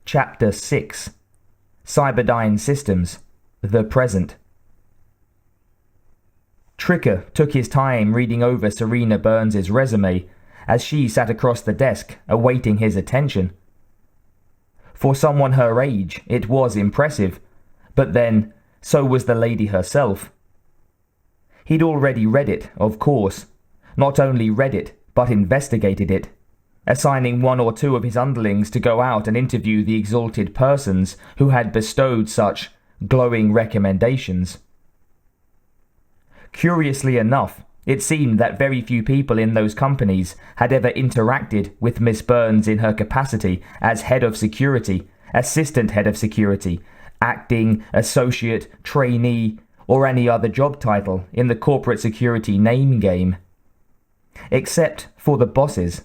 Chapter 6 Cyberdyne Systems The Present. Tricker took his time reading over Serena Burns's resume as she sat across the desk awaiting his attention. For someone her age, it was impressive, but then, so was the lady herself. He'd already read it, of course. Not only read it, but investigated it, assigning one or two of his underlings to go out and interview the exalted persons who had bestowed such glowing recommendations. Curiously enough, it seemed that very few people in those companies had ever interacted with Miss Burns in her capacity as head of security, assistant head of security, acting, associate, trainee, or any other job title in the corporate security name game. Except for the bosses.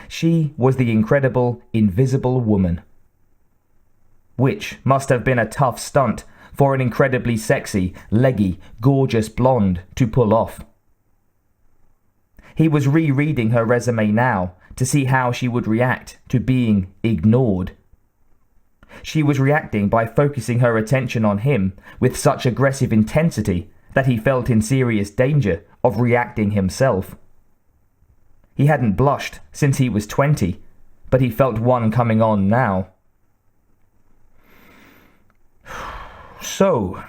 She was the incredible Invisible Woman. Which must have been a tough stunt for an incredibly sexy, leggy, gorgeous blonde to pull off. He was rereading her resume now to see how she would react to being ignored. She was reacting by focusing her attention on him with such aggressive intensity that he felt in serious danger of reacting himself. He hadn't blushed since he was 20, but he felt one coming on now. "So,"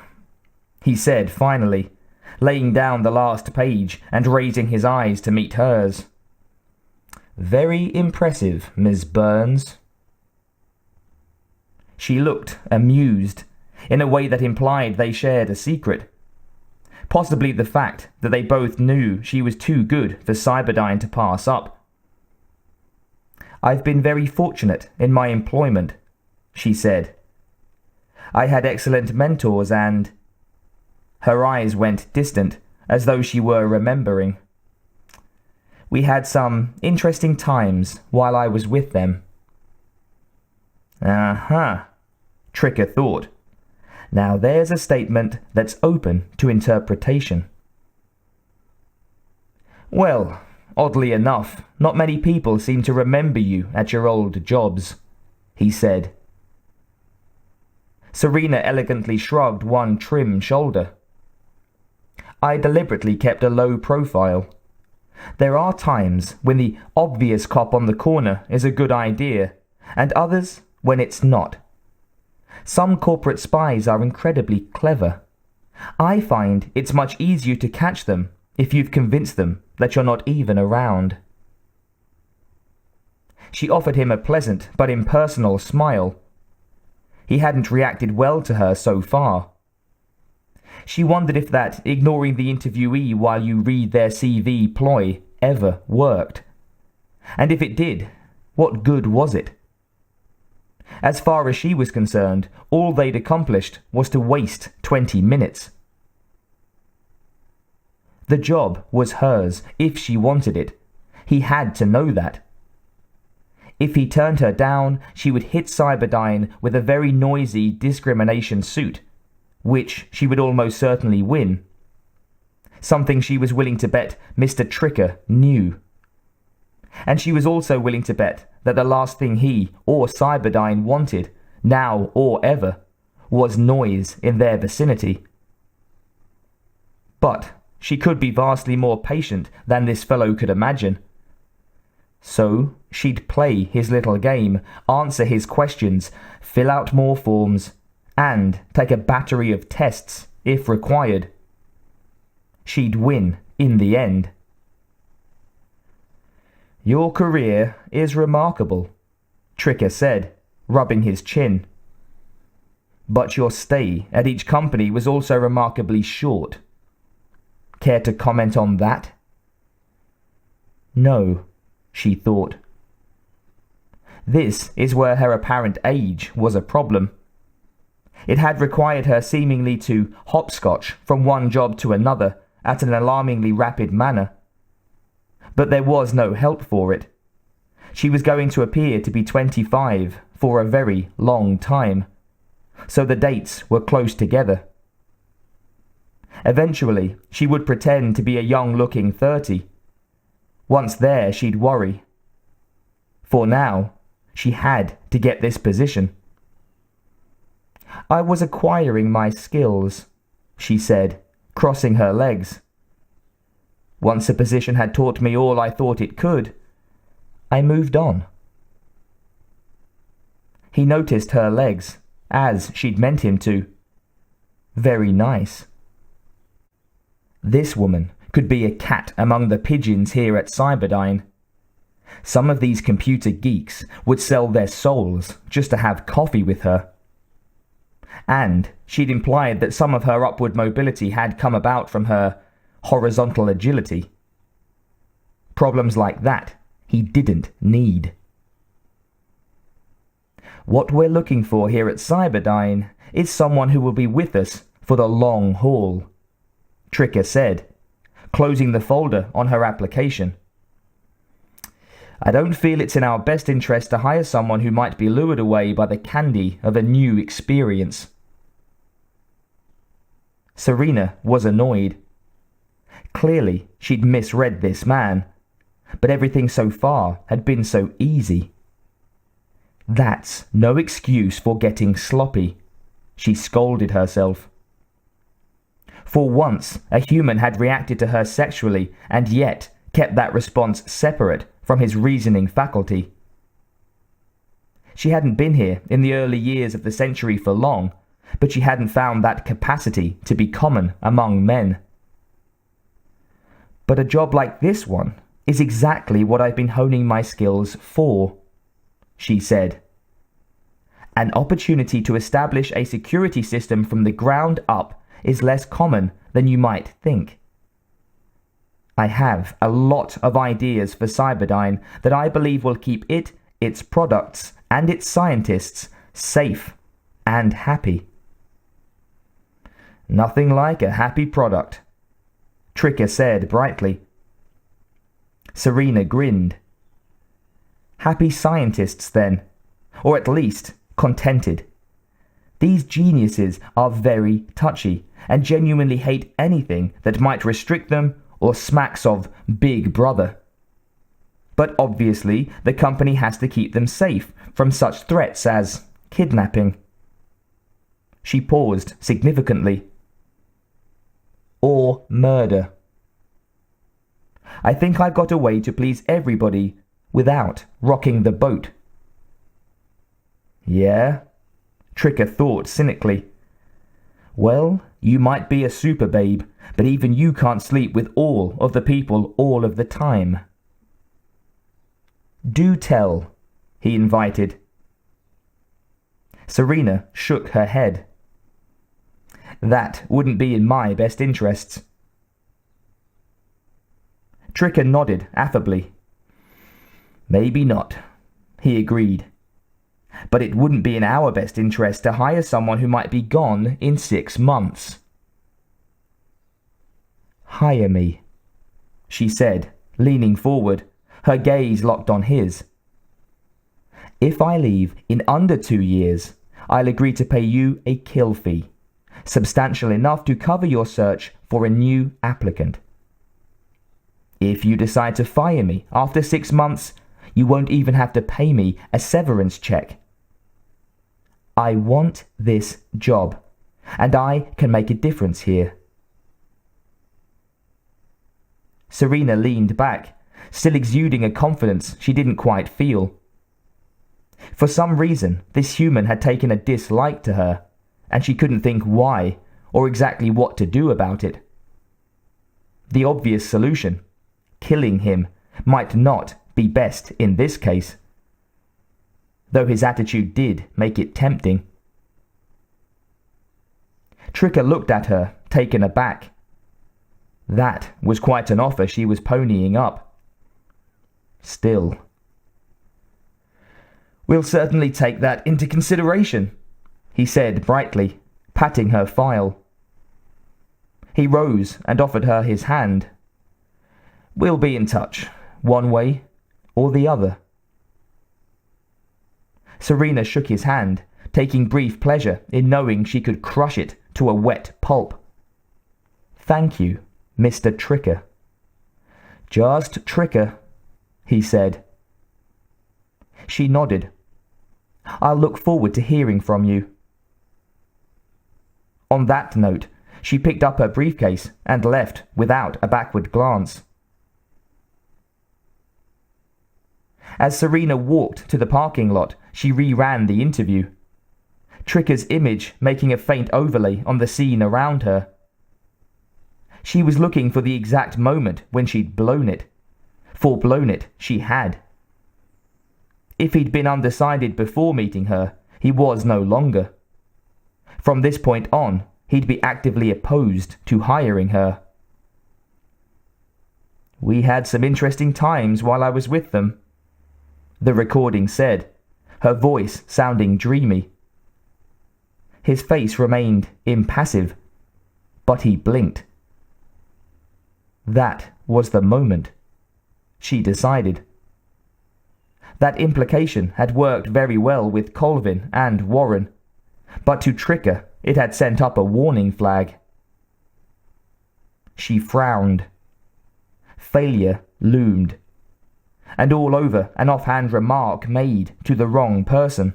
he said finally, laying down the last page and raising his eyes to meet hers. "Very impressive, Miss Burns." She looked amused, in a way that implied they shared a secret. Possibly the fact that they both knew she was too good for Cyberdyne to pass up. "I've been very fortunate in my employment," she said. "I had excellent mentors and—" Her eyes went distant, as though she were remembering. "We had some interesting times while I was with them." Tricker thought. Now there's a statement that's open to interpretation. "Well, oddly enough, not many people seem to remember you at your old jobs," he said. Serena elegantly shrugged one trim shoulder. "I deliberately kept a low profile. There are times when the obvious cop on the corner is a good idea, and others when it's not. Some corporate spies are incredibly clever. I find it's much easier to catch them if you've convinced them that you're not even around." She offered him a pleasant but impersonal smile. He hadn't reacted well to her so far. She wondered if that ignoring the interviewee while you read their CV ploy ever worked. And if it did, what good was it? As far as she was concerned, all they'd accomplished was to waste 20 minutes. The job was hers, if she wanted it. He had to know that. If he turned her down, she would hit Cyberdyne with a very noisy discrimination suit, which she would almost certainly win. Something she was willing to bet Mr. Tricker knew. And she was also willing to bet that the last thing he or Cyberdyne wanted, now or ever, was noise in their vicinity. But she could be vastly more patient than this fellow could imagine. So she'd play his little game, answer his questions, fill out more forms, and take a battery of tests if required. She'd win in the end. "Your career is remarkable," Tricker said, rubbing his chin. "But your stay at each company was also remarkably short. Care to comment on that?" No, she thought. This is where her apparent age was a problem. It had required her seemingly to hopscotch from one job to another at an alarmingly rapid manner. But there was no help for it. She was going to appear to be 25 for a very long time, so the dates were close together. Eventually, she would pretend to be a young-looking 30. Once there, she'd worry. For now, she had to to get this position. I was acquiring my skills, she said, crossing her legs. Once a position had taught me all I thought it could, I moved on. He noticed her legs, as she'd meant him to. Very nice. This woman could be a cat among the pigeons here at Cyberdyne. Some of these computer geeks would sell their souls just to have coffee with her. And she'd implied that some of her upward mobility had come about from her horizontal agility. Problems like that he didn't need. What we're looking for here at Cyberdyne is someone who will be with us for the long haul, Tricker said, closing the folder on her application. I don't feel it's in our best interest to hire someone who might be lured away by the candy of a new experience. Serena was annoyed. Clearly, she'd misread this man, but everything so far had been so easy. That's no excuse for getting sloppy, she scolded herself. For once, a human had reacted to her sexually and yet kept that response separate from his reasoning faculty. She hadn't been here in the early years of the century for long, but she hadn't found that capacity to be common among men. But a job like this one is exactly what I've been honing my skills for, she said. An opportunity to establish a security system from the ground up is less common than you might think. I have a lot of ideas for Cyberdyne that I believe will keep it, its products, and its scientists safe and happy. Nothing like a happy product, Tricker said brightly. Serena grinned. Happy scientists, then, or at least contented. These geniuses are very touchy and genuinely hate anything that might restrict them or smacks of Big Brother. But obviously, the company has to keep them safe from such threats as kidnapping. She paused significantly. Or murder. I think I've got a way to please everybody without rocking the boat. Yeah? Tricker thought cynically. Well, you might be a super babe, but even you can't sleep with all of the people all of the time. Do tell, he invited. Serena shook her head. That wouldn't be in my best interests. Tricker nodded affably. Maybe not, he agreed. But it wouldn't be in our best interest to hire someone who might be gone in 6 months. Hire me, she said, leaning forward, her gaze locked on his. If I leave in under 2 years, I'll agree to pay you a kill fee, substantial enough to cover your search for a new applicant. If you decide to fire me after 6 months, you won't even have to pay me a severance check. I want this job, and I can make a difference here. Serena leaned back, still exuding a confidence she didn't quite feel. For some reason, this human had taken a dislike to her, and she couldn't think why or exactly what to do about it. The obvious solution, killing him, might not be best in this case, though his attitude did make it tempting. Tricker looked at her, taken aback. That was quite an offer she was ponying up. Still. We'll certainly take that into consideration, he said brightly, patting her file. He rose and offered her his hand. We'll be in touch, one way or the other. Serena shook his hand, taking brief pleasure in knowing she could crush it to a wet pulp. Thank you, Mr. Tricker. Just Tricker, he said. She nodded. I'll look forward to hearing from you." On that note, she picked up her briefcase and left without a backward glance. As Serena walked to the parking lot, she reran the interview, Tricker's image making a faint overlay on the scene around her. She was looking for the exact moment when she'd blown it, for blown it she had. If he'd been undecided before meeting her, he was no longer. From this point on, he'd be actively opposed to hiring her. "We had some interesting times while I was with them," the recording said, her voice sounding dreamy. His face remained impassive, but he blinked. That was the moment, she decided. That implication had worked very well with Colvin and Warren, but to Tricker it had sent up a warning flag. She frowned. Failure loomed, and all over an offhand remark made to the wrong person.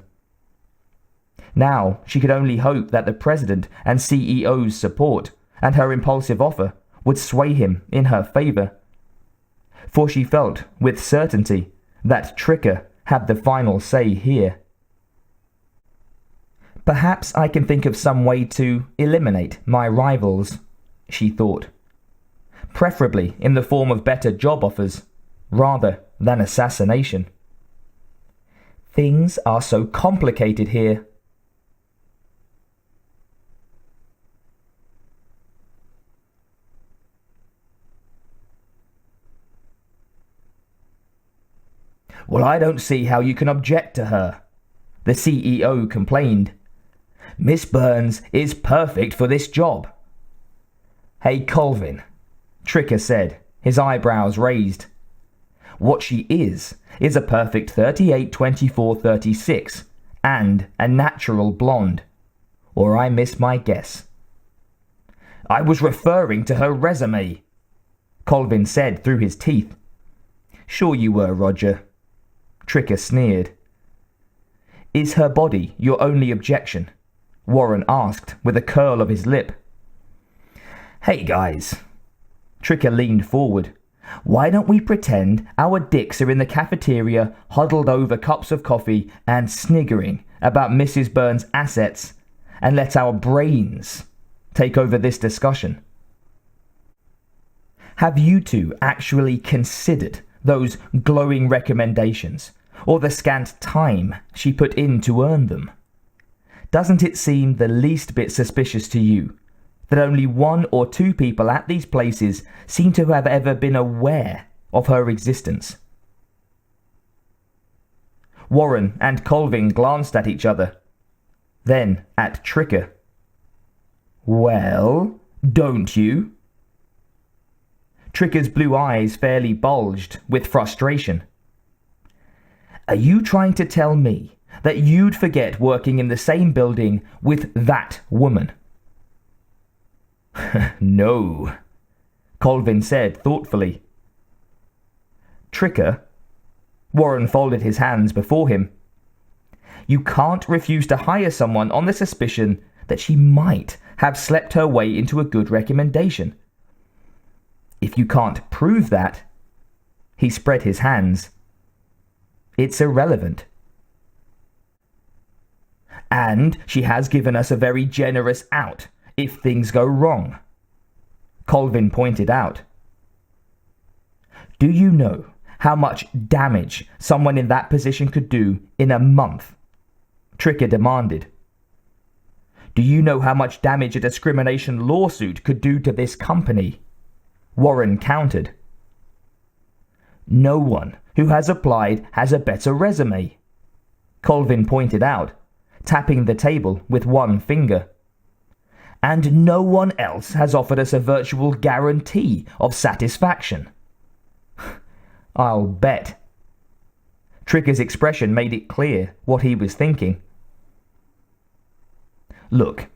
Now she could only hope that the president and CEO's support and her impulsive offer would sway him in her favor, for she felt with certainty that Tricker had the final say here. "Perhaps I can think of some way to eliminate my rivals," she thought, "preferably in the form of better job offers, rather than assassination. Things are so complicated here." "Well, I don't see how you can object to her," the CEO complained. "Miss Burns is perfect for this job." "Hey, Colvin," Tricker said, his eyebrows raised. "What she is a perfect 38-24-36 and a natural blonde, or I miss my guess." "I was referring to her resume," Colvin said through his teeth. "Sure you were, Roger," Tricker sneered. "Is her body your only objection?" Warren asked with a curl of his lip. "Hey guys," Tricker leaned forward, "why don't we pretend our dicks are in the cafeteria huddled over cups of coffee and sniggering about Mrs. Burns' assets and let our brains take over this discussion? Have you two actually considered those glowing recommendations, or the scant time she put in to earn them? Doesn't it seem the least bit suspicious to you that only one or two people at these places seem to have ever been aware of her existence?" Warren and Colvin glanced at each other, then at Tricker. "Well, don't you?" Tricker's blue eyes fairly bulged with frustration. "Are you trying to tell me that you'd forget working in the same building with that woman?" "No," Colvin said thoughtfully. "Tricker," Warren folded his hands before him, "you can't refuse to hire someone on the suspicion that she might have slept her way into a good recommendation. If you can't prove that," he spread his hands, "it's irrelevant." "And she has given us a very generous out if things go wrong," Colvin pointed out. "Do you know how much damage someone in that position could do in a month?" Tricker demanded. "Do you know how much damage a discrimination lawsuit could do to this company?" Warren countered. "No one who has applied has a better resume," Colvin pointed out, tapping the table with one finger. "And no one else has offered us a virtual guarantee of satisfaction." "I'll bet." Tricker's expression made it clear what he was thinking. "Look,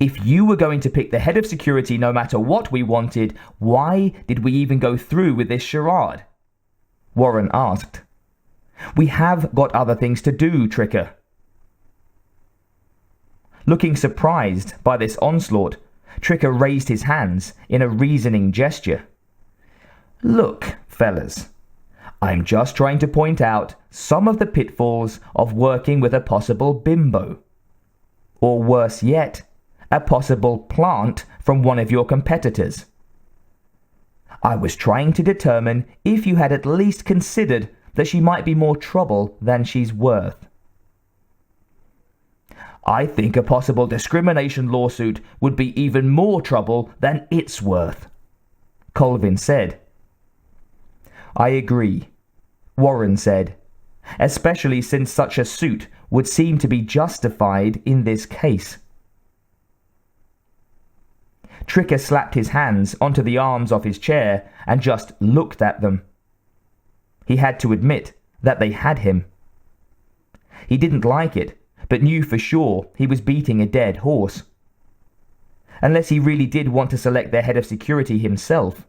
if you were going to pick the head of security no matter what we wanted, why did we even go through with this charade?" Warren asked. "We have got other things to do, Tricker," Looking surprised by this onslaught, Tricker raised his hands in a reasoning gesture. "Look, fellas, I'm just trying to point out some of the pitfalls of working with a possible bimbo. Or worse yet, a possible plant from one of your competitors. I was trying to determine if you had at least considered that she might be more trouble than she's worth." "I think a possible discrimination lawsuit would be even more trouble than it's worth," Colvin said. "I agree," Warren said, "especially since such a suit would seem to be justified in this case." Tricker slapped his hands onto the arms of his chair and just looked at them. He had to admit that they had him. He didn't like it, but knew for sure he was beating a dead horse. Unless he really did want to select their head of security himself.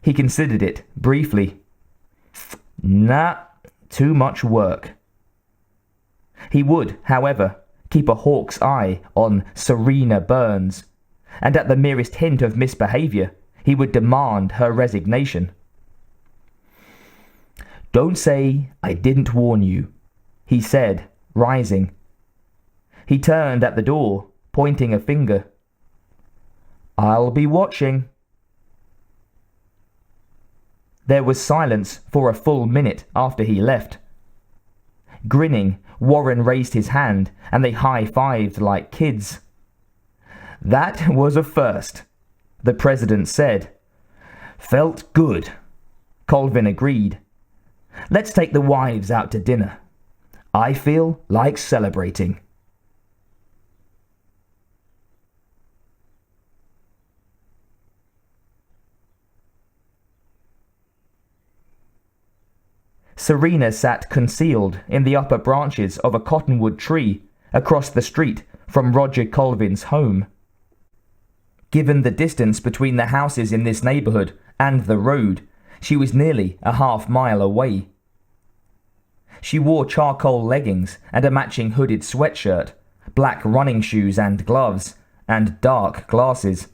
He considered it briefly. Nah, too much work. He would, however, keep a hawk's eye on Serena Burns, and at the merest hint of misbehavior, he would demand her resignation. "Don't say I didn't warn you," he said, rising. He turned at the door, pointing a finger. "I'll be watching." There was silence for a full minute after he left. Grinning, Warren raised his hand, and they high-fived like kids. "That was a first," the president said. "Felt good," Colvin agreed. "Let's take the wives out to dinner. I feel like celebrating." Serena sat concealed in the upper branches of a cottonwood tree across the street from Roger Colvin's home. Given the distance between the houses in this neighborhood and the road, she was nearly a half-mile away. She wore charcoal leggings and a matching hooded sweatshirt, black running shoes and gloves, and dark glasses.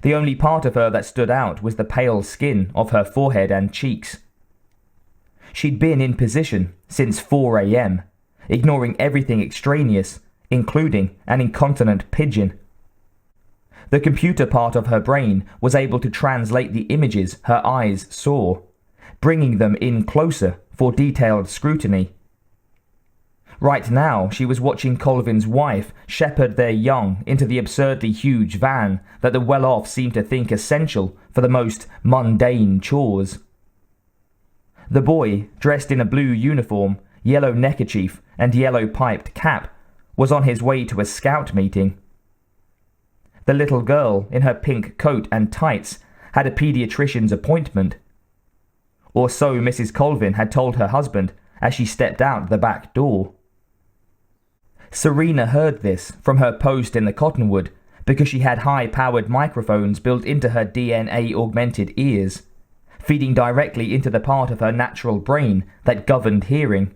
The only part of her that stood out was the pale skin of her forehead and cheeks. She'd been in position since 4 a.m., ignoring everything extraneous, including an incontinent pigeon. The computer part of her brain was able to translate the images her eyes saw, bringing them in closer for detailed scrutiny. Right now, she was watching Colvin's wife shepherd their young into the absurdly huge van that the well-off seemed to think essential for the most mundane chores. The boy, dressed in a blue uniform, yellow neckerchief, and yellow-piped cap, was on his way to a scout meeting. The little girl, in her pink coat and tights, had a pediatrician's appointment. Or so Mrs. Colvin had told her husband as she stepped out the back door. Serena heard this from her post in the cottonwood because she had high-powered microphones built into her DNA-augmented ears, feeding directly into the part of her natural brain that governed hearing.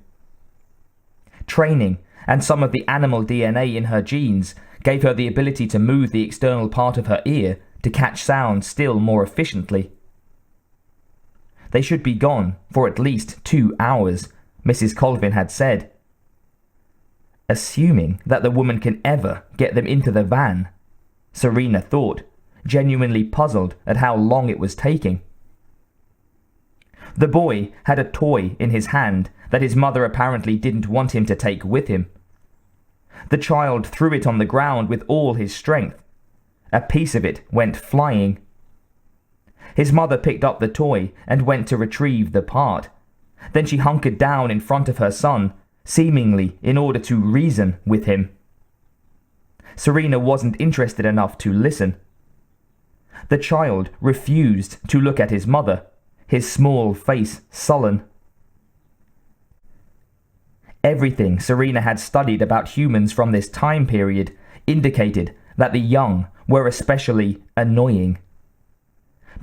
Training and some of the animal DNA in her genes gave her the ability to move the external part of her ear to catch sound still more efficiently. They should be gone for at least 2 hours, Mrs. Colvin had said. Assuming that the woman can ever get them into the van, Serena thought, genuinely puzzled at how long it was taking. The boy had a toy in his hand that his mother apparently didn't want him to take with him. The child threw it on the ground with all his strength. A piece of it went flying. His mother picked up the toy and went to retrieve the part. Then she hunkered down in front of her son, seemingly in order to reason with him. Serena wasn't interested enough to listen. The child refused to look at his mother, his small face sullen. Everything Serena had studied about humans from this time period indicated that the young were especially annoying.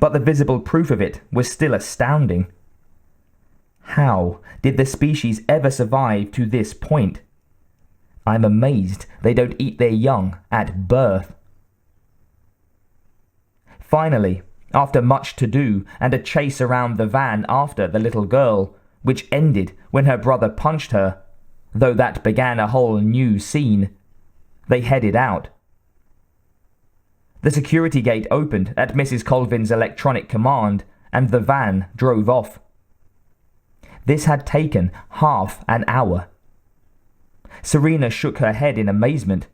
But the visible proof of it was still astounding. How did the species ever survive to this point? I'm amazed they don't eat their young at birth. Finally, after much to-do and a chase around the van after the little girl, which ended when her brother punched her, though that began a whole new scene, they headed out. The security gate opened at Mrs. Colvin's electronic command, and the van drove off. This had taken half an hour. Serena shook her head in amazement.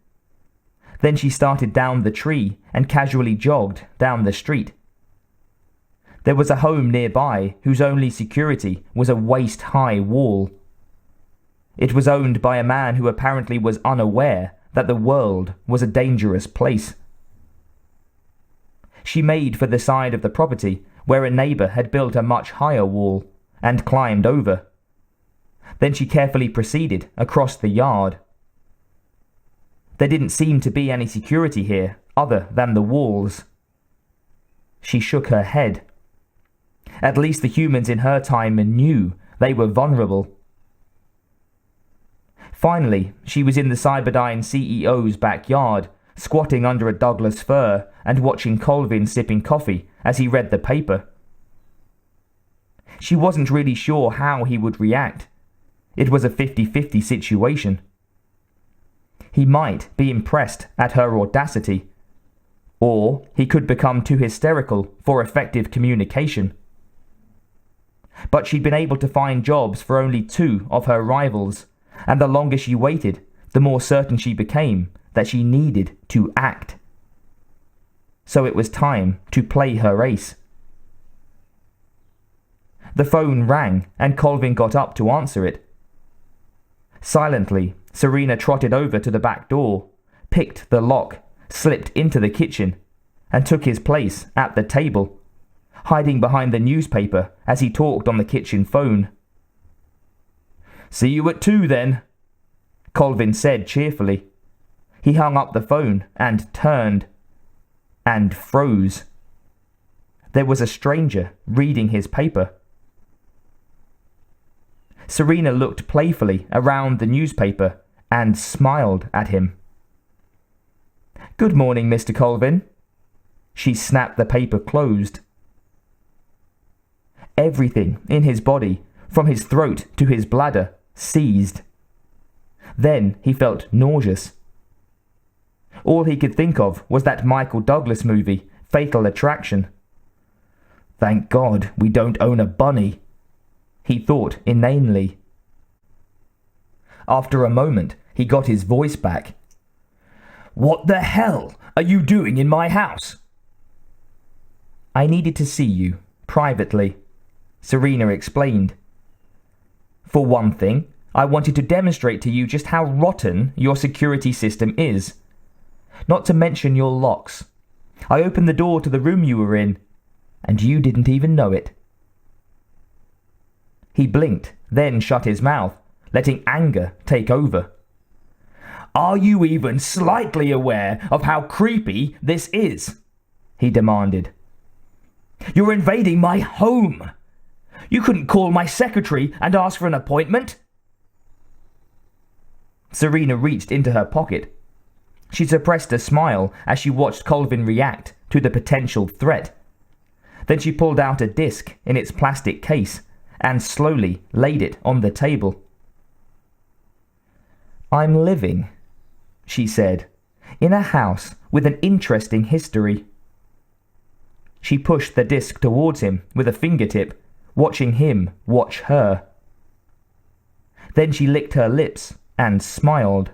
Then she started down the tree and casually jogged down the street. There was a home nearby whose only security was a waist-high wall. It was owned by a man who apparently was unaware that the world was a dangerous place. She made for the side of the property where a neighbour had built a much higher wall and climbed over. Then she carefully proceeded across the yard. There didn't seem to be any security here other than the walls. She shook her head. At least the humans in her time knew they were vulnerable. Finally, she was in the Cyberdyne CEO's backyard, squatting under a Douglas fir and watching Colvin sipping coffee as he read the paper. She wasn't really sure how he would react. It was a 50-50 situation. He might be impressed at her audacity, or he could become too hysterical for effective communication. But she'd been able to find jobs for only 2 of her rivals, and the longer she waited, the more certain she became that she needed to act. So it was time to play her ace. The phone rang, and Colvin got up to answer it. Silently, Serena trotted over to the back door, picked the lock, slipped into the kitchen, and took his place at the table, hiding behind the newspaper as he talked on the kitchen phone. "See you at 2 then," Colvin said cheerfully. He hung up the phone and turned, and froze. There was a stranger reading his paper. Serena looked playfully around the newspaper and smiled at him. "Good morning, Mr. Colvin." She snapped the paper closed. Everything in his body, from his throat to his bladder, seized. Then he felt nauseous. All he could think of was that Michael Douglas movie, Fatal Attraction. "Thank God we don't own a bunny," he thought inanely. After a moment, he got his voice back. "What the hell are you doing in my house?" "I needed to see you, privately," Serena explained. "For one thing, I wanted to demonstrate to you just how rotten your security system is. Not to mention your locks. I opened the door to the room you were in, and you didn't even know it." He blinked, then shut his mouth, letting anger take over. "Are you even slightly aware of how creepy this is?" he demanded. "You're invading my home. You couldn't call my secretary and ask for an appointment?" Serena reached into her pocket. She suppressed a smile as she watched Colvin react to the potential threat. Then she pulled out a disc in its plastic case and slowly laid it on the table. "I'm living," she said, "in a house with an interesting history." She pushed the disc towards him with a fingertip, watching him watch her. Then she licked her lips and smiled.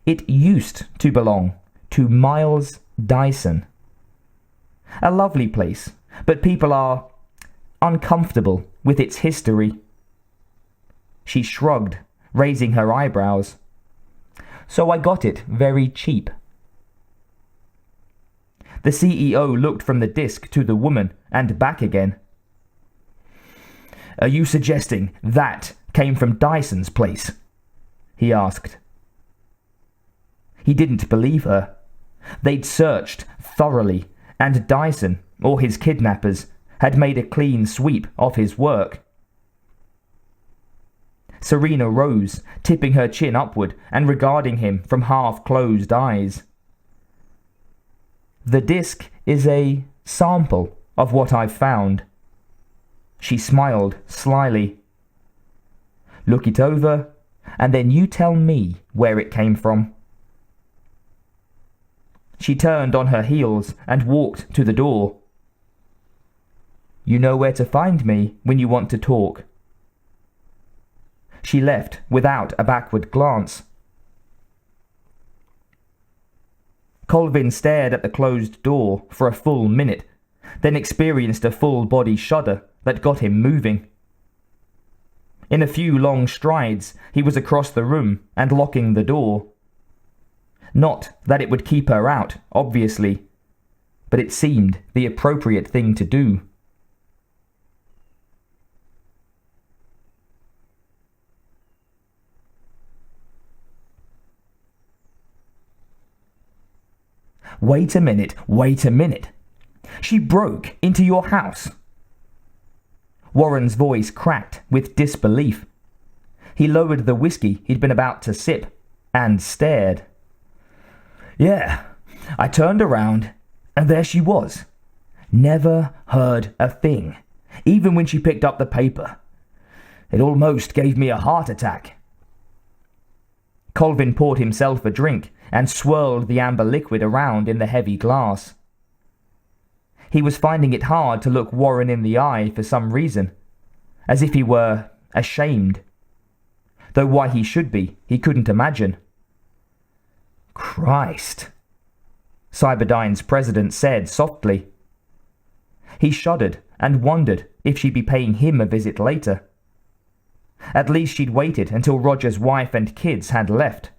"It used to belong to Miles Dyson. A lovely place, but people are uncomfortable with its history." She shrugged, raising her eyebrows. "So I got it very cheap." The CEO looked from the disc to the woman and back again. "Are you suggesting that came from Dyson's place?" he asked. He didn't believe her. They'd searched thoroughly, and Dyson, or his kidnappers, had made a clean sweep of his work. Serena rose, tipping her chin upward and regarding him from half-closed eyes. The disc is a sample of what I've found. She smiled slyly. Look it over, and then you tell me where it came from. She turned on her heels and walked to the door. You know where to find me when you want to talk. She left without a backward glance. Colvin stared at the closed door for a full minute, then experienced a full-body shudder that got him moving. In a few long strides, he was across the room and locking the door. Not that it would keep her out, obviously, but it seemed the appropriate thing to do. Wait a minute. She broke into your house. Warren's voice cracked with disbelief. He lowered the whiskey he'd been about to sip and stared. Yeah, I turned around and there she was. Never heard a thing, even when she picked up the paper. It almost gave me a heart attack. Colvin poured himself a drink and swirled the amber liquid around in the heavy glass. He was finding it hard to look Warren in the eye for some reason, as if he were ashamed. Though why he should be, he couldn't imagine. Christ, Cyberdyne's president said softly. He shuddered and wondered if she'd be paying him a visit later. At least she'd waited until Roger's wife and kids had left.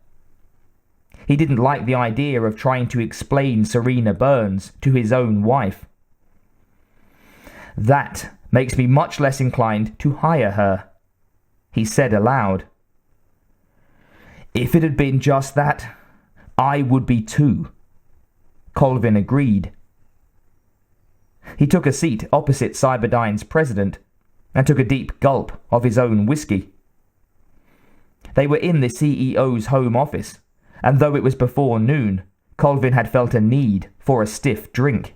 He didn't like the idea of trying to explain Serena Burns to his own wife. That makes me much less inclined to hire her, he said aloud. If it had been just that, I would be too, Colvin agreed. He took a seat opposite Cyberdyne's president and took a deep gulp of his own whiskey. They were in the CEO's home office, and though it was before noon, Colvin had felt a need for a stiff drink.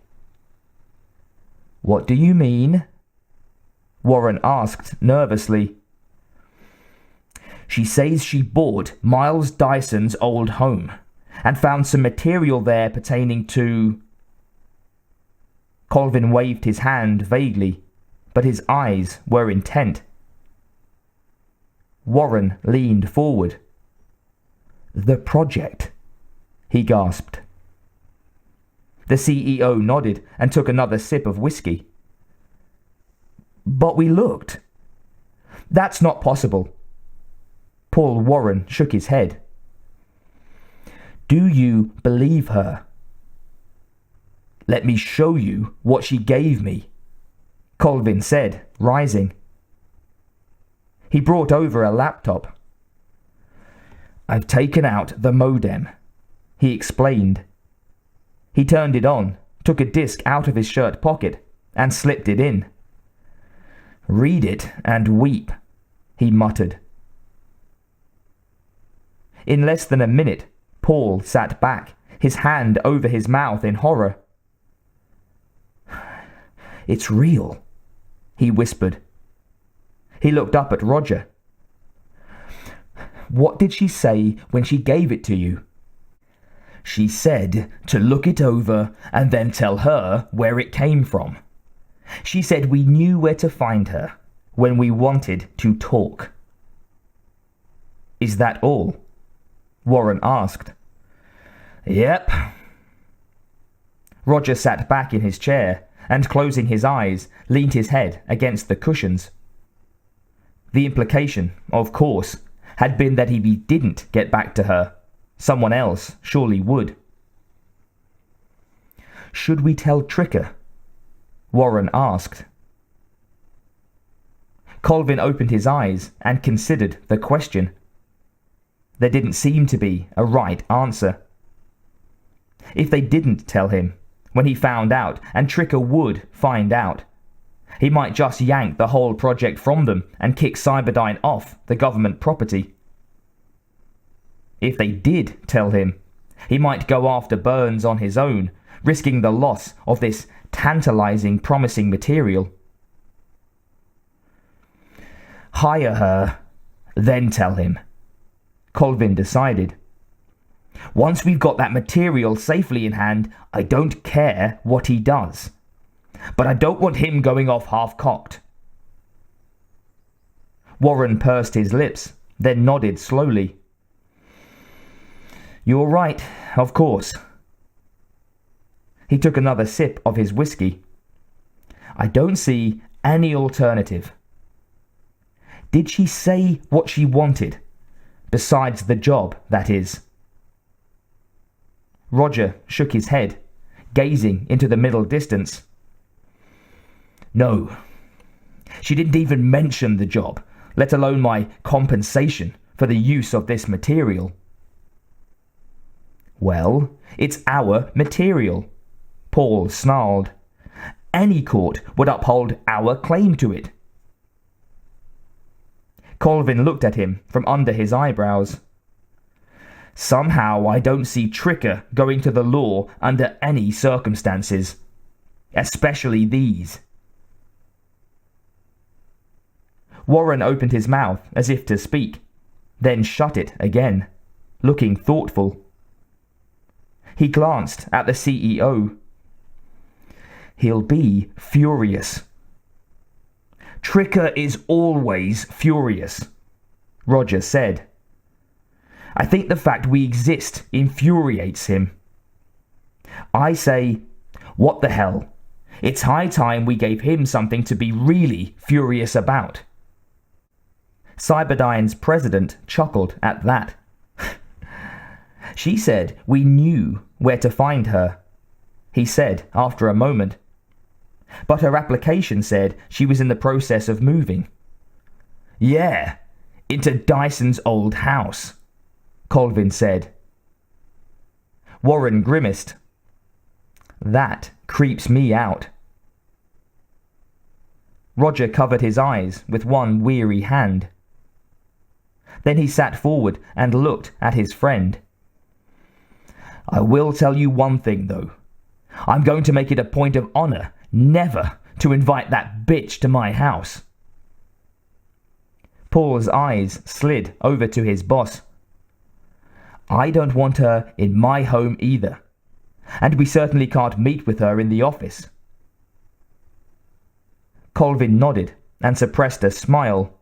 What do you mean? Warren asked nervously. She says she bought Miles Dyson's old home and found some material there pertaining to... Colvin waved his hand vaguely, but his eyes were intent. Warren leaned forward. The project, he gasped. The CEO nodded and took another sip of whiskey. But we looked. That's not possible. Paul Warren shook his head. Do you believe her? Let me show you what she gave me, Colvin said, rising. He brought over a laptop. I've taken out the modem, he explained. He turned it on, took a disk out of his shirt pocket, and slipped it in. Read it and weep, he muttered. In less than a minute, Paul sat back, his hand over his mouth in horror. It's real, he whispered. He looked up at Roger. What did she say when she gave it to you? She said to look it over and then tell her where it came from. She said we knew where to find her when we wanted to talk. Is that all? Warren asked. Yep. Roger sat back in his chair and, closing his eyes, leaned his head against the cushions. The implication, of course, had been that if he didn't get back to her, someone else surely would. Should we tell Tricker? Warren asked. Colvin opened his eyes and considered the question. There didn't seem to be a right answer. If they didn't tell him, when he found out, and Tricker would find out, He might just yank the whole project from them and kick Cyberdyne off the government property. If they did tell him, he might go after Burns on his own, risking the loss of this tantalizing, promising material. Hire her, then tell him, Colvin decided. Once we've got that material safely in hand, I don't care what he does. But I don't want him going off half-cocked. Warren pursed his lips, then nodded slowly. You're right, of course. He took another sip of his whiskey. I don't see any alternative. Did she say what she wanted? Besides the job, that is. Roger shook his head, gazing into the middle distance. No. She didn't even mention the job, let alone my compensation for the use of this material. Well, it's our material, Paul snarled. Any court would uphold our claim to it. Colvin looked at him from under his eyebrows. Somehow I don't see Tricker going to the law under any circumstances, especially these. Warren opened his mouth as if to speak, then shut it again, looking thoughtful. He glanced at the CEO. He'll be furious. Tricker is always furious, Roger said. I think the fact we exist infuriates him. I say, what the hell? It's high time we gave him something to be really furious about. Cyberdyne's president chuckled at that. She said we knew where to find her, he said after a moment. But her application said she was in the process of moving. Yeah, into Dyson's old house, Colvin said. Warren grimaced. That creeps me out. Roger covered his eyes with one weary hand. Then he sat forward and looked at his friend. I will tell you one thing, though. I'm going to make it a point of honor never to invite that bitch to my house. Paul's eyes slid over to his boss. I don't want her in my home either, and we certainly can't meet with her in the office. Colvin nodded and suppressed a smile.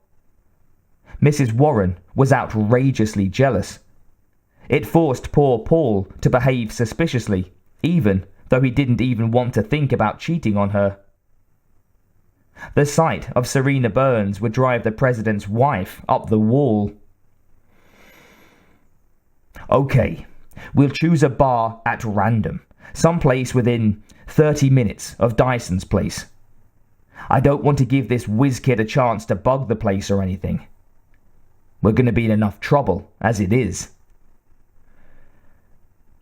Mrs. Warren was outrageously jealous. It forced poor Paul to behave suspiciously, even though he didn't even want to think about cheating on her. The sight of Serena Burns would drive the president's wife up the wall. Okay, we'll choose a bar at random, someplace within 30 minutes of Dyson's place. I don't want to give this whiz kid a chance to bug the place or anything. We're going to be in enough trouble as it is.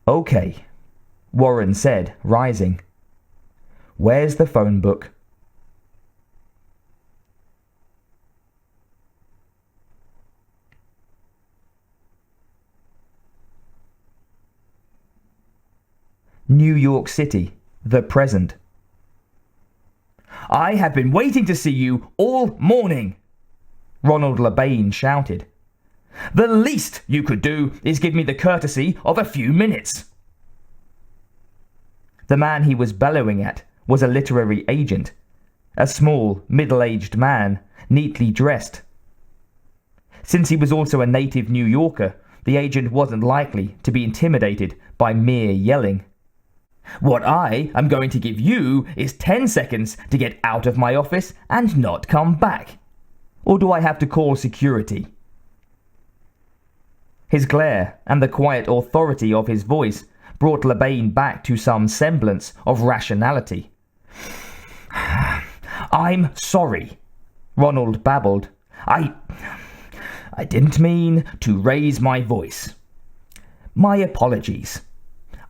Okay, Warren said, rising. Where's the phone book? New York City, the present. I have been waiting to see you all morning, Ronald Lean shouted. The least you could do is give me the courtesy of a few minutes. The man he was bellowing at was a literary agent, a small, middle-aged man, neatly dressed. Since he was also a native New Yorker, the agent wasn't likely to be intimidated by mere yelling. What I am going to give you is 10 seconds to get out of my office and not come back. Or do I have to call security? His glare and the quiet authority of his voice brought Lebain back to some semblance of rationality. I'm sorry, Ronald babbled. I didn't mean to raise my voice. My apologies.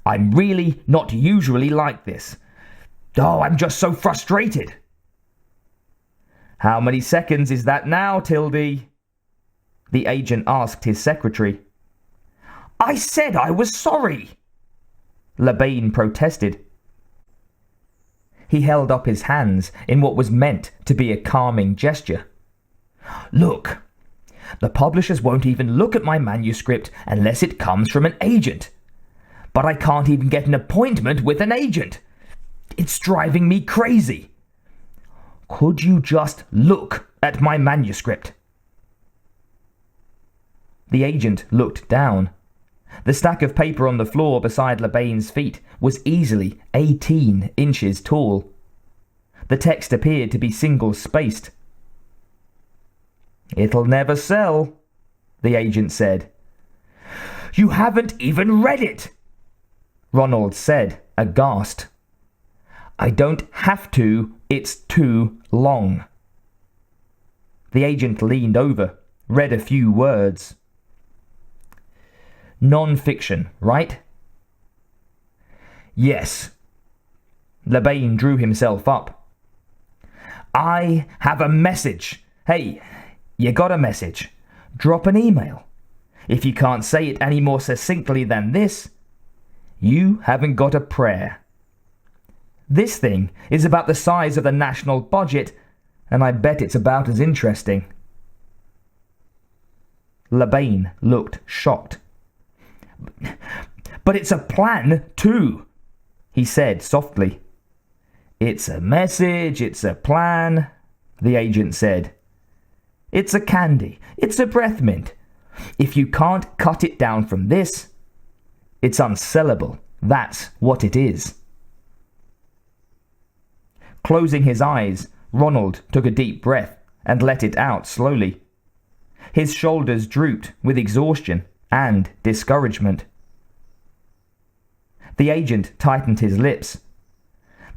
I'm really not usually like this. Oh, I'm just so frustrated. How many seconds is that now, Tildy? The agent asked his secretary. I said I was sorry, Lebain protested. He held up his hands in what was meant to be a calming gesture. Look, the publishers won't even look at my manuscript unless it comes from an agent. But I can't even get an appointment with an agent. It's driving me crazy. Could you just look at my manuscript? The agent looked down. The stack of paper on the floor beside Lebain's feet was easily 18 inches tall. The text appeared to be single-spaced. It'll never sell, the agent said. You haven't even read it, Ronald said, aghast. I don't have to, it's too long. The agent leaned over, read a few words. Non-fiction, right? Yes. Lebain drew himself up. I have a message. Hey, you got a message? Drop an email. If you can't say it any more succinctly than this, you haven't got a prayer. This thing is about the size of the national budget, and I bet it's about as interesting. Lebain looked shocked. But it's a plan, too, he said softly. It's a message, it's a plan, the agent said. It's a candy, it's a breath mint. If you can't cut it down from this, it's unsellable. That's what it is. Closing his eyes, Ronald took a deep breath and let it out slowly. His shoulders drooped with exhaustion and discouragement. The agent tightened his lips.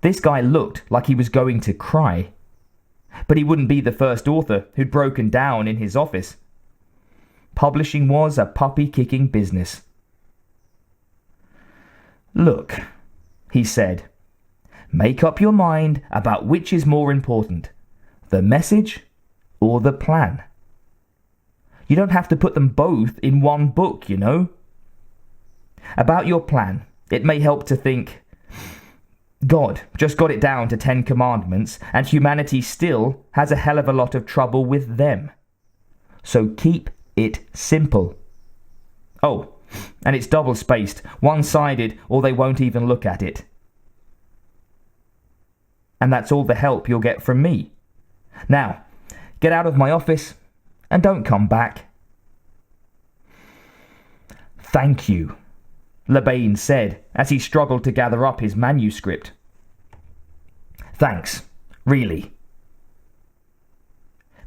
This guy looked like he was going to cry. But he wouldn't be the first author who'd broken down in his office. Publishing was a puppy-kicking business. Look, he said, make up your mind about which is more important, the message or the plan. You don't have to put them both in one book, you know. About your plan, it may help to think, God just got it down to 10 commandments, and humanity still has a hell of a lot of trouble with them. So keep it simple. Oh, and it's double-spaced, one-sided, or they won't even look at it. And that's all the help you'll get from me. Now, get out of my office and don't come back. Thank you, Lebain said as he struggled to gather up his manuscript. Thanks, really.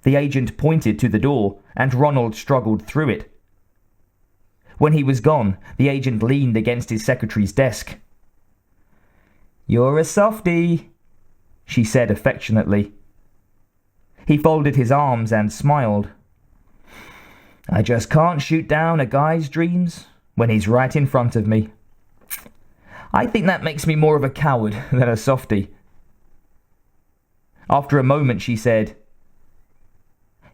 The agent pointed to the door and Ronald struggled through it. When he was gone, the agent leaned against his secretary's desk. You're a softie, she said affectionately. He folded his arms and smiled. I just can't shoot down a guy's dreams when he's right in front of me. I think that makes me more of a coward than a softie. After a moment she said,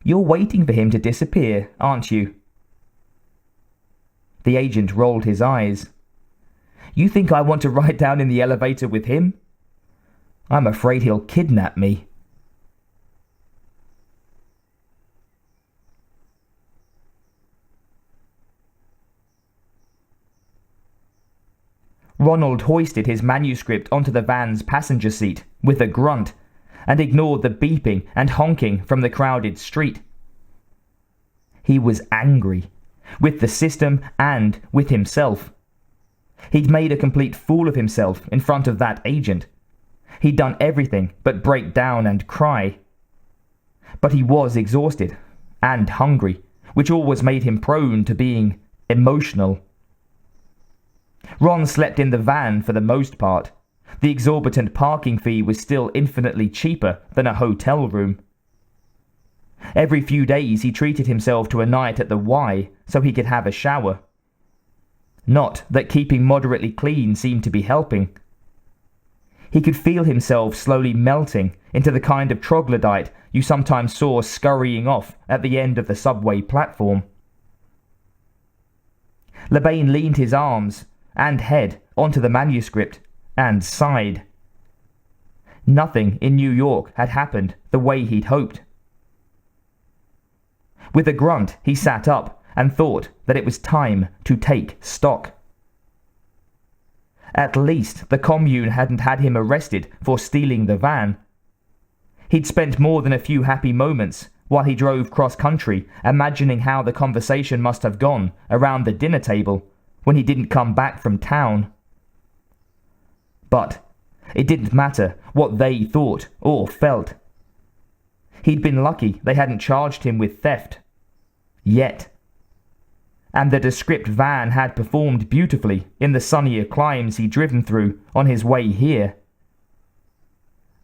You're waiting for him to disappear, aren't you? The agent rolled his eyes. You think I want to ride down in the elevator with him? I'm afraid he'll kidnap me. Ronald hoisted his manuscript onto the van's passenger seat with a grunt and ignored the beeping and honking from the crowded street. He was angry, with the system and with himself. He'd made a complete fool of himself in front of that agent. He'd done everything but break down and cry. But he was exhausted and hungry, which always made him prone to being emotional. Ron slept in the van for the most part. The exorbitant parking fee was still infinitely cheaper than a hotel room. Every few days he treated himself to a night at the Y so he could have a shower. Not that keeping moderately clean seemed to be helping. He could feel himself slowly melting into the kind of troglodyte you sometimes saw scurrying off at the end of the subway platform. Lean leaned his arms and head onto the manuscript and sighed. Nothing in New York had happened the way he'd hoped. With a grunt, he sat up and thought that it was time to take stock. At least the commune hadn't had him arrested for stealing the van. He'd spent more than a few happy moments while he drove cross-country, imagining how the conversation must have gone around the dinner table when he didn't come back from town. But it didn't matter what they thought or felt. He'd been lucky they hadn't charged him with theft. Yet. And the descript van had performed beautifully in the sunnier climes he'd driven through on his way here.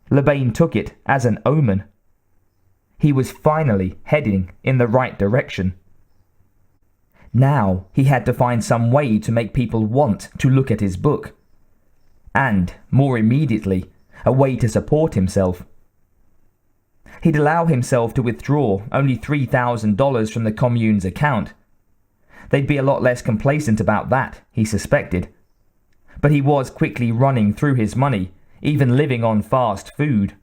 Lean took it as an omen. He was finally heading in the right direction. Now he had to find some way to make people want to look at his book. And, more immediately, a way to support himself. He'd allow himself to withdraw only $3,000 from the commune's account. They'd be a lot less complacent about that, he suspected. But he was quickly running through his money, even living on fast food.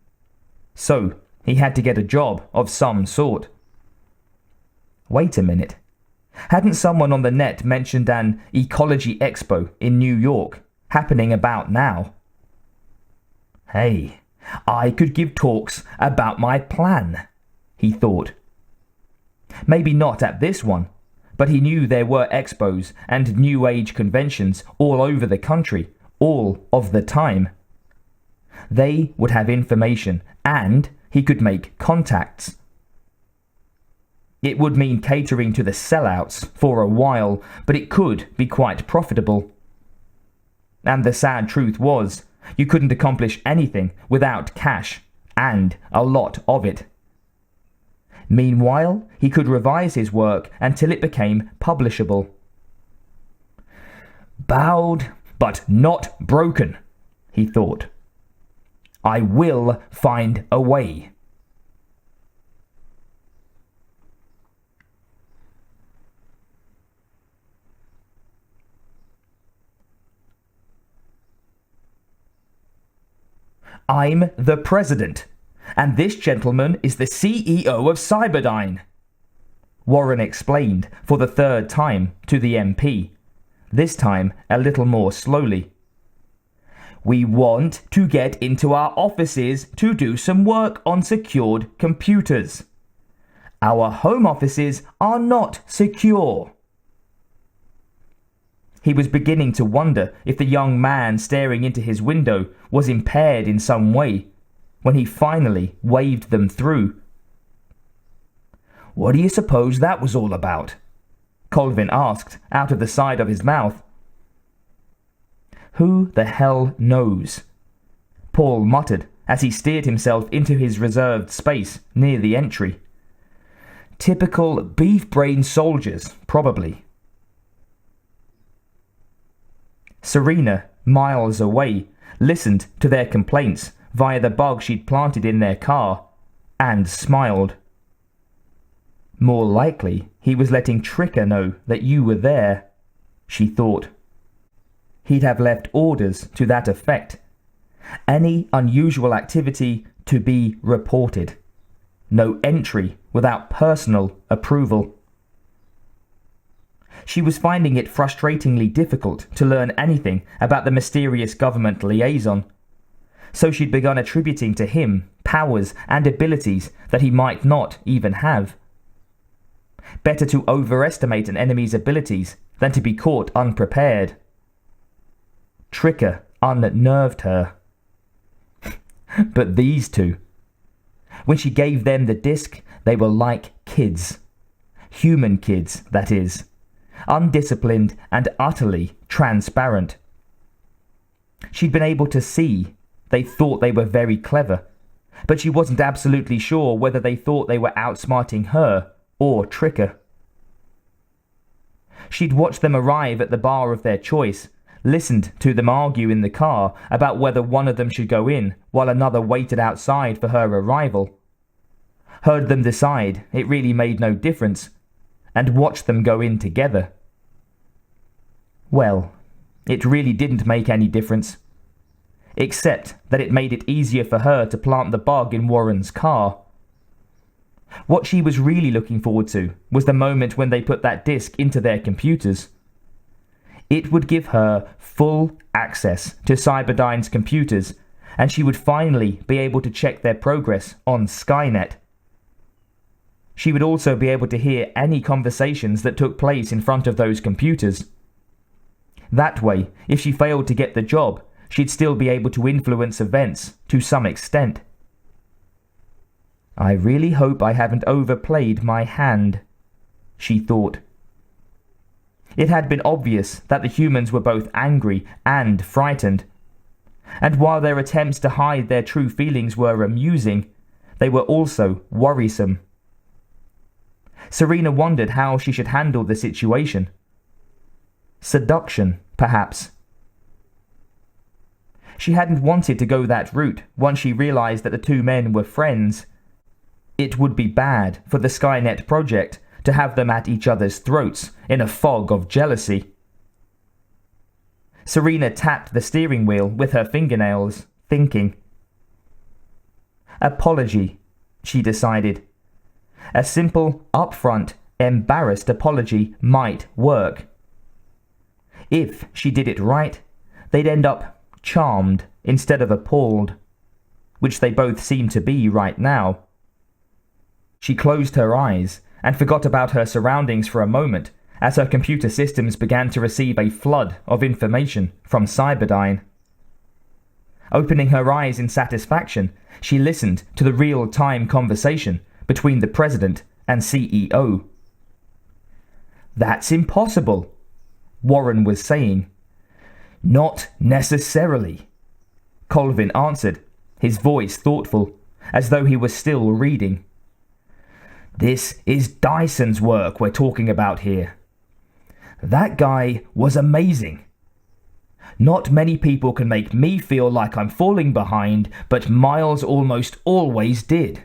So, he had to get a job of some sort. Wait a minute. Hadn't someone on the net mentioned an ecology expo in New York, happening about now? Hey, I could give talks about my plan, he thought. Maybe not at this one, but he knew there were expos and New Age conventions all over the country, all of the time. They would have information, and he could make contacts. It would mean catering to the sellouts for a while, but it could be quite profitable. And the sad truth was, you couldn't accomplish anything without cash, and a lot of it. Meanwhile, he could revise his work until it became publishable. Bowed, but not broken, he thought. I will find a way. I'm the president, and this gentleman is the CEO of Cyberdyne, Warren explained for the third time to the MP, this time a little more slowly. We want to get into our offices to do some work on secured computers. Our home offices are not secure. He was beginning to wonder if the young man staring into his window was impaired in some way, when he finally waved them through. What do you suppose that was all about? Colvin asked out of the side of his mouth. Who the hell knows? Paul muttered as he steered himself into his reserved space near the entry. Typical beef-brained soldiers, probably. Serena, miles away, listened to their complaints via the bug she'd planted in their car, and smiled. More likely, he was letting Tricker know that you were there, she thought. He'd have left orders to that effect. Any unusual activity to be reported. No entry without personal approval. She was finding it frustratingly difficult to learn anything about the mysterious government liaison, so she'd begun attributing to him powers and abilities that he might not even have. Better to overestimate an enemy's abilities than to be caught unprepared. Tricker unnerved her. But these two, when she gave them the disc, they were like kids. Human kids, that is. Undisciplined and utterly transparent. She'd been able to see they thought they were very clever, but she wasn't absolutely sure whether they thought they were outsmarting her or Tricker. She'd watched them arrive at the bar of their choice, listened to them argue in the car about whether one of them should go in while another waited outside for her arrival. heard them decide it really made no difference, and watched them go in together. Well, it really didn't make any difference, except that it made it easier for her to plant the bug in Warren's car. What she was really looking forward to was the moment when they put that disk into their computers. It would give her full access to Cyberdyne's computers, and she would finally be able to check their progress on Skynet. She would also be able to hear any conversations that took place in front of those computers. That way, if she failed to get the job, she'd still be able to influence events to some extent. I really hope I haven't overplayed my hand, she thought. It had been obvious that the humans were both angry and frightened, and while their attempts to hide their true feelings were amusing, they were also worrisome. Serena wondered how she should handle the situation. Seduction, perhaps. She hadn't wanted to go that route once she realized that the two men were friends. It would be bad for the Skynet project to have them at each other's throats in a fog of jealousy. Serena tapped the steering wheel with her fingernails, thinking. Apology, she decided. A simple, upfront, embarrassed apology might work. If she did it right, they'd end up charmed instead of appalled, which they both seem to be right now. She closed her eyes and forgot about her surroundings for a moment as her computer systems began to receive a flood of information from Cyberdyne. Opening her eyes in satisfaction, she listened to the real-time conversation between the president and CEO. That's impossible, Warren was saying. Not necessarily, Colvin answered, his voice thoughtful, as though he was still reading. This is Dyson's work we're talking about here. That guy was amazing. Not many people can make me feel like I'm falling behind, but Miles almost always did.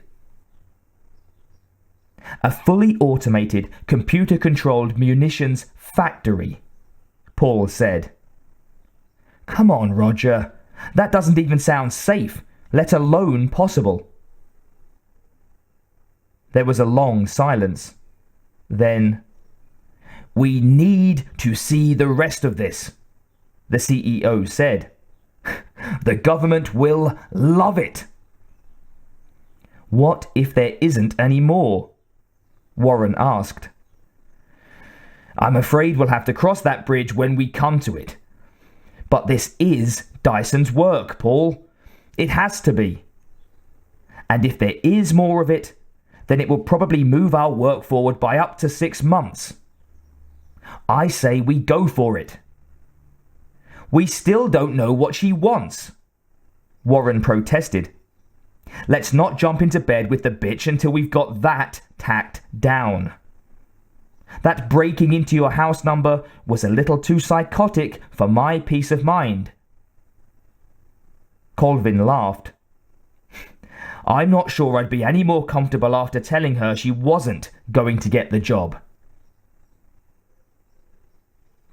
A fully automated, computer-controlled munitions factory, Paul said. Come on, Roger. That doesn't even sound safe, let alone possible. There was a long silence. Then, we need to see the rest of this, the CEO said. The government will love it. What if there isn't any more? Warren asked. I'm afraid we'll have to cross that bridge when we come to it. But this is Dyson's work, Paul. It has to be. And if there is more of it, then it will probably move our work forward by up to 6 months. I say we go for it. We still don't know what she wants, Warren protested. Let's not jump into bed with the bitch until we've got that tacked down. That breaking into your house number was a little too psychotic for my peace of mind. Colvin laughed. I'm not sure I'd be any more comfortable after telling her she wasn't going to get the job.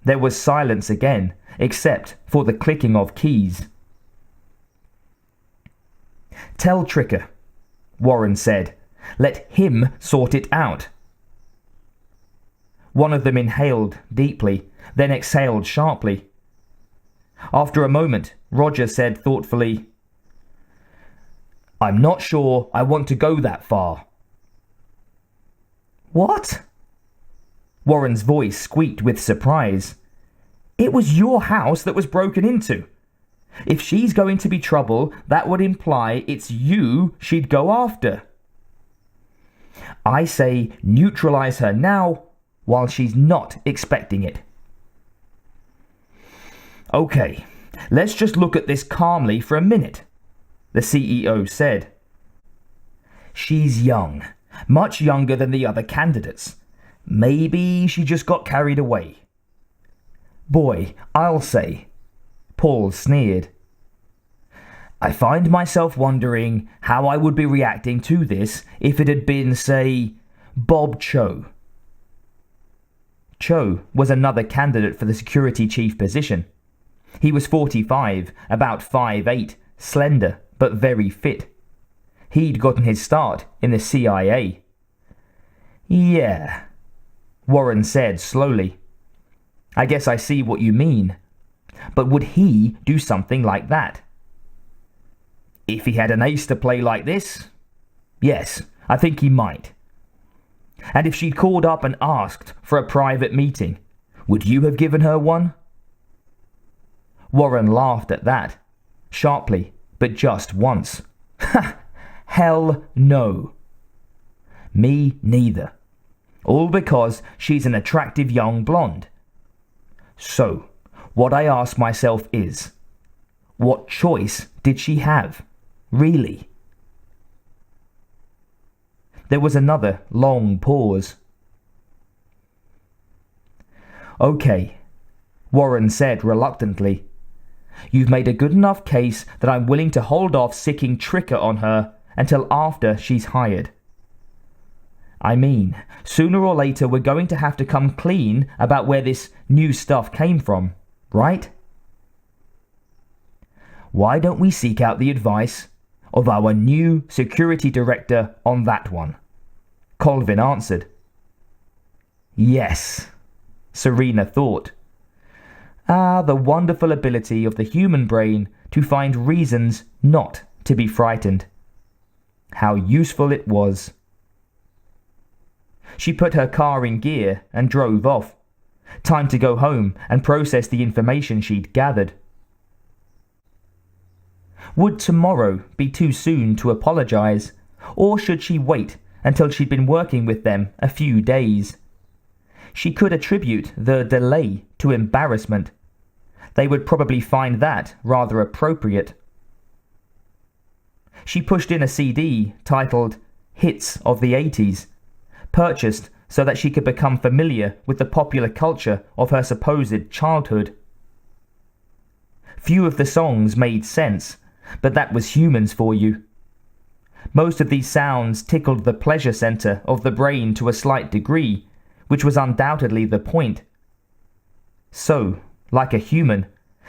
There was silence again, except for the clicking of keys. Tell Tricker, Warren said. Let him sort it out. One of them inhaled deeply, then exhaled sharply. After a moment, Roger said thoughtfully, I'm not sure I want to go that far. What? Warren's voice squeaked with surprise. It was your house that was broken into. If she's going to be trouble, that would imply it's you she'd go after. I say neutralize her now while she's not expecting it. Okay, let's just look at this calmly for a minute, the CEO said. She's young, much younger than the other candidates. Maybe she just got carried away. Boy, I'll say, Paul sneered. I find myself wondering how I would be reacting to this if it had been, say, Bob Cho. Cho was another candidate for the security chief position. He was 45, about 5'8", slender, but very fit. He'd gotten his start in the CIA. Yeah, Warren said slowly. I guess I see what you mean. But would he do something like that? If he had an ace to play like this? Yes, I think he might. And if she'd called up and asked for a private meeting, would you have given her one? Warren laughed at that, sharply, but just once. Ha! Hell no. Me neither. All because she's an attractive young blonde. So, what I ask myself is, what choice did she have, really? There was another long pause. Okay, Warren said reluctantly. You've made a good enough case that I'm willing to hold off sicking trigger on her until after she's hired. I mean, sooner or later we're going to have to come clean about where this new stuff came from, right? Why don't we seek out the advice of our new security director on that one? Colvin answered. Yes, Serena thought. Ah, the wonderful ability of the human brain to find reasons not to be frightened. How useful it was. She put her car in gear and drove off. Time to go home and process the information she'd gathered. Would tomorrow be too soon to apologize, or should she wait until she'd been working with them a few days? She could attribute the delay to embarrassment. They would probably find that rather appropriate. She pushed in a CD titled Hits of the 80s, purchased so that she could become familiar with the popular culture of her supposed childhood. Few of the songs made sense, but that was humans for you. Most of these sounds tickled the pleasure center of the brain to a slight degree, which was undoubtedly the point. So, like a human,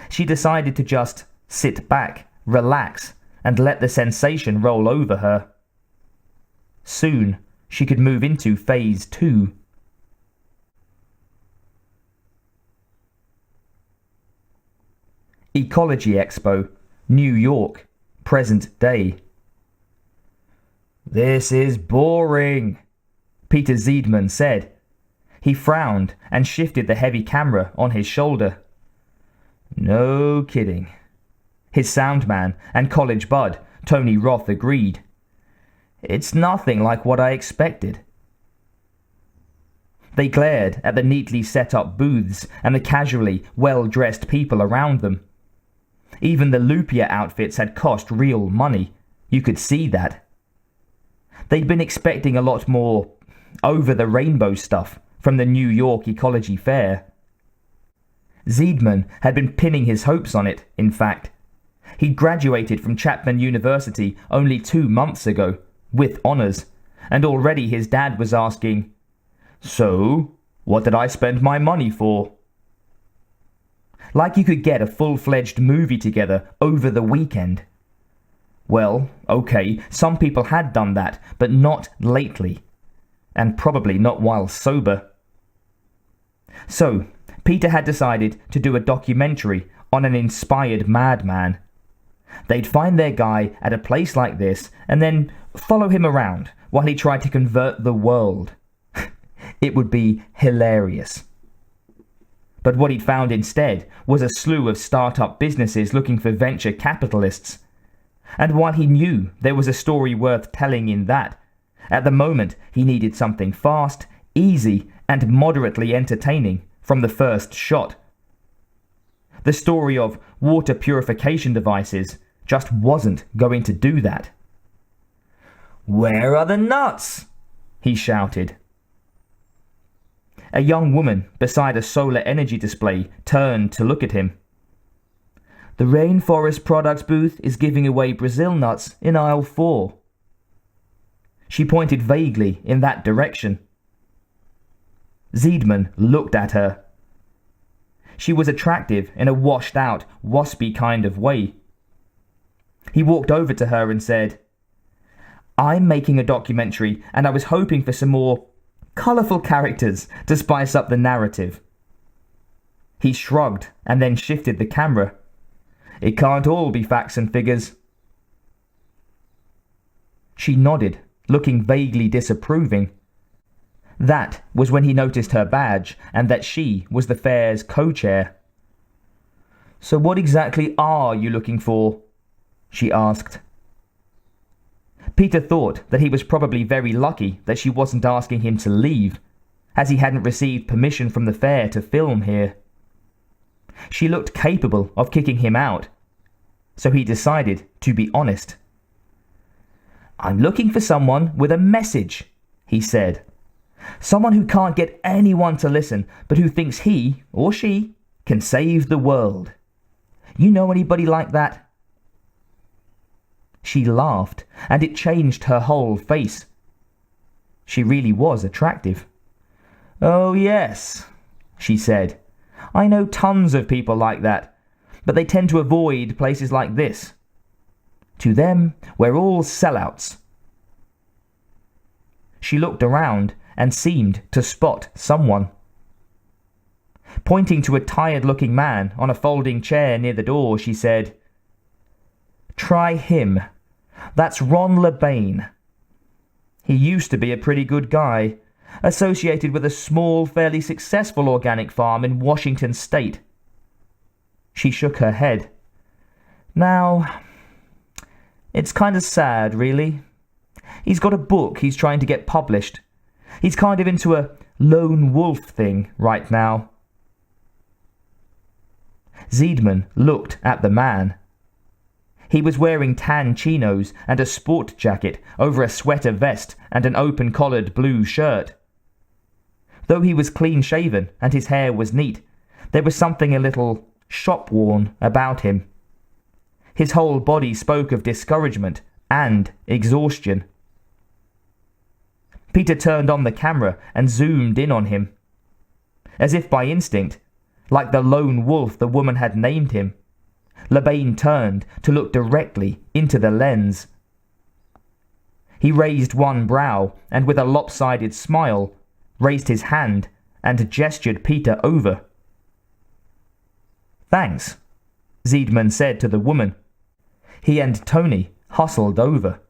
she decided to just sit back, relax, and let the sensation roll over her. Soon, she could move into phase 2. Ecology Expo, New York, present day. This is boring, Peter Zeidman said. He frowned and shifted the heavy camera on his shoulder. No kidding. His soundman and college bud, Tony Roth, agreed. It's nothing like what I expected. They glared at the neatly set up booths and the casually well-dressed people around them. Even the loopier outfits had cost real money. You could see that. They'd been expecting a lot more over-the-rainbow stuff from the New York Ecology Fair. Zeidman had been pinning his hopes on it, in fact. He'd graduated from Chapman University only 2 months ago, with honors, and already his dad was asking, "So, what did I spend my money for?" Like you could get a full-fledged movie together over the weekend. Well, okay, some people had done that, but not lately. And probably not while sober. So, Peter had decided to do a documentary on an inspired madman. They'd find their guy at a place like this and then follow him around while he tried to convert the world. It would be hilarious. But what he'd found instead was a slew of start-up businesses looking for venture capitalists. And while he knew there was a story worth telling in that, at the moment he needed something fast, easy, and moderately entertaining from the first shot. The story of water purification devices just wasn't going to do that. "Where are the nuts?" he shouted. A young woman beside a solar energy display turned to look at him. The Rainforest Products booth is giving away Brazil nuts in aisle 4. She pointed vaguely in that direction. Zeidman looked at her. She was attractive in a washed-out, waspy kind of way. He walked over to her and said, "I'm making a documentary and I was hoping for some more colourful characters to spice up the narrative." He shrugged and then shifted the camera. "It can't all be facts and figures." She nodded, looking vaguely disapproving. That was when he noticed her badge and that she was the fair's co-chair. "So what exactly are you looking for?" she asked. Peter thought that he was probably very lucky that she wasn't asking him to leave, as he hadn't received permission from the fair to film here. She looked capable of kicking him out, so he decided to be honest. "I'm looking for someone with a message," he said. "Someone who can't get anyone to listen, but who thinks he, or she, can save the world. You know anybody like that?" She laughed, and it changed her whole face. She really was attractive. "Oh yes," she said. "I know tons of people like that, but they tend to avoid places like this. To them, we're all sellouts." She looked around and seemed to spot someone. Pointing to a tired-looking man on a folding chair near the door, she said, "Try him. That's Ron Lean. He used to be a pretty good guy, associated with a small, fairly successful organic farm in Washington State." She shook her head. "Now, it's kind of sad, really. He's got a book he's trying to get published. He's kind of into a lone wolf thing right now." Zeidman looked at the man. He was wearing tan chinos and a sport jacket over a sweater vest and an open-collared blue shirt. Though he was clean-shaven and his hair was neat, there was something a little shop-worn about him. His whole body spoke of discouragement and exhaustion. Peter turned on the camera and zoomed in on him. As if by instinct, like the lone wolf the woman had named him, Lean turned to look directly into the lens. He raised one brow and with a lopsided smile, raised his hand and gestured Peter over. "Thanks," Zeidman said to the woman. He and Tony hustled over.